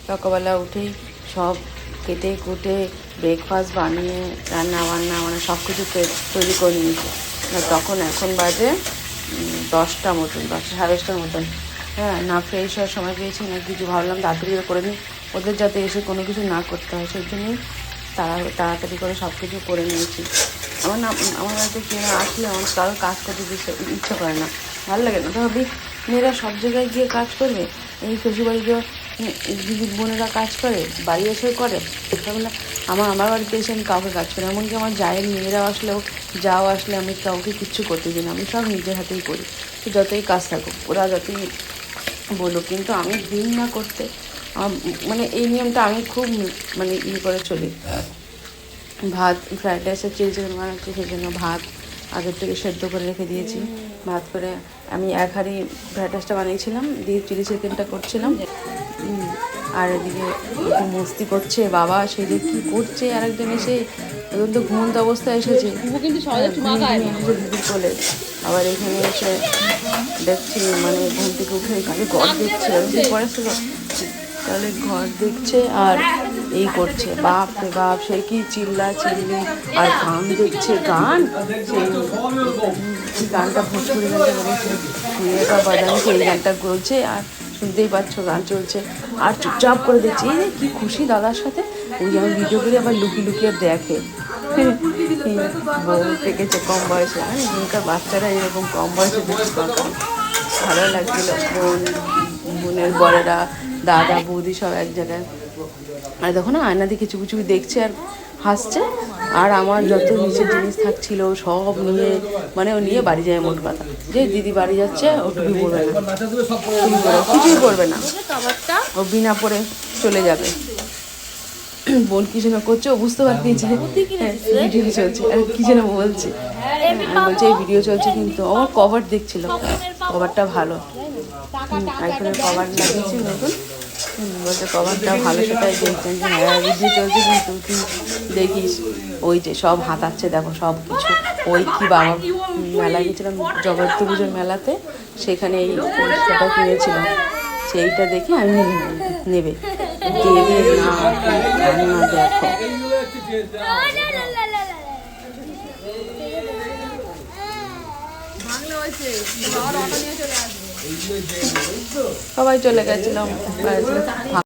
সকালবেলা উঠেই সব কেটে কুটে ব্রেকফাস্ট বানিয়ে রান্না বান্না মানে সব কিছু তৈরি করে নিয়েছি। তখন এখন বাজে 10টা মতন, 10-10:30টার মতন। হ্যাঁ, না ফ্রেশ হওয়ার সময় পেয়েছি না কিছু, ভাবলাম তাড়াতাড়ি করে নিই, ওদের যাতে এসে কোনো কিছু না করতে হয়, সেই জন্যই তাড়াতাড়ি করে সব কিছু করে নিয়েছি। আমার বাড়িতে কেউ আসলে আমার কারোর কাজ করতে ইচ্ছা করে না, ভালো লাগে না। ভাবি মেয়েরা সব জায়গায় গিয়ে কাজ করবে, এই শ্বশুরবাড়িতেও দিদি বোনেরা কাজ করে, বাড়ি এসেও করে, তাহলে আমার বাড়িতে এসে আমি কাউকে কাজ করি। এমনকি আমার জায়ের মেয়েরাও আসলেও যাও আসলে আমি কাউকে কিচ্ছু করতে দিই না, আমি সব নিজের হাতেই করি, যতই কাজ থাকুক, ওরা যতই বলুক। কিন্তু আমি দিন না করতে মানে এই নিয়মটা আমি খুব মানে করে চলি। ভাত ফ্রাইড রাইসের চিলি চিকেন বানাচ্ছি, সেই জন্য ভাত আগের থেকে সেদ্ধ করে রেখে দিয়েছি। ভাত করে আমি এক হাঁড়ি ফ্রাইড রাইসটা বানিয়েছিলাম, দিয়ে চিলি চিকেনটা করছিলাম। আর এদিকে একটু মস্তি করছে বাবা, সেই যে কী করছে আরেকজন এসে, এখন তো ঘুমন্ত অবস্থায় এসেছে দিদির কোলে। আবার এখানে এসে দেখছি মানে ঘুম থেকে উঠে কাজে ঘর দেখছে, পড়াছিল তাহলে ঘর দেখছে আর এই করছে। বাপ রে বাপ, সে কি চিল্লি আর গান দেখছে, গান সেই গানটা ভোজপুরি গানটা বলেছে, মেয়েটা বাজানো এই গানটা বলছে আর শুনতেই পাচ্ছ গান চলছে, আর চুপচাপ করে দেখছি। এই কি খুশি দাদার সাথে, ওই যেমন ভিডিও করে আবার লুকিয়ে দেখে। বউ পেকেছে কম বয়সে, আর এখনকার বাচ্চারা এরকম কম বয়সে দেখতে পাকা, ভালো লাগছিল। বোনের বড়েরা, দাদা বৌদি সব এক জায়গায়, আর দেখো না আয়না দিয়ে কিছু কিছু দেখছে আর হাসছে। আর আমার যত নিচের জিনিস থাকছিল সব নিয়ে মানে ও নিয়ে বাড়ি যায়। মোট কথা যে দিদি বাড়ি যাচ্ছে ও টুপি পরবে না, কিছুই পরবে না, ও বিনা পরে চলে যাবে। বোন কি যেন করছে ও বুঝতে পারতেছে, ভিডিও চলছে আর কি যেন বলছে, বলছে এই ভিডিও চলছে। কিন্তু আমার কভার দেখছিল, কভারটা ভালো, আইফোনের কভার লাগিয়েছি নতুন, বলছে কভারটা ভালো, সেটাই দেখছেন যে হ্যাঁ ভিডিও চলছে। কিন্তু তুই দেখিস ওই যে সব হাতাচ্ছে, দেখো সব কিছু। ওই কি বাবা মেলা গেছিলাম জগদ্ধাত্রী পুজোর মেলাতে, সেখানে এই সেটা কিনেছিলাম, সেইটা দেখে আমি নেবে দেবে না, না দেখো সবাই চলে গেছিলাম।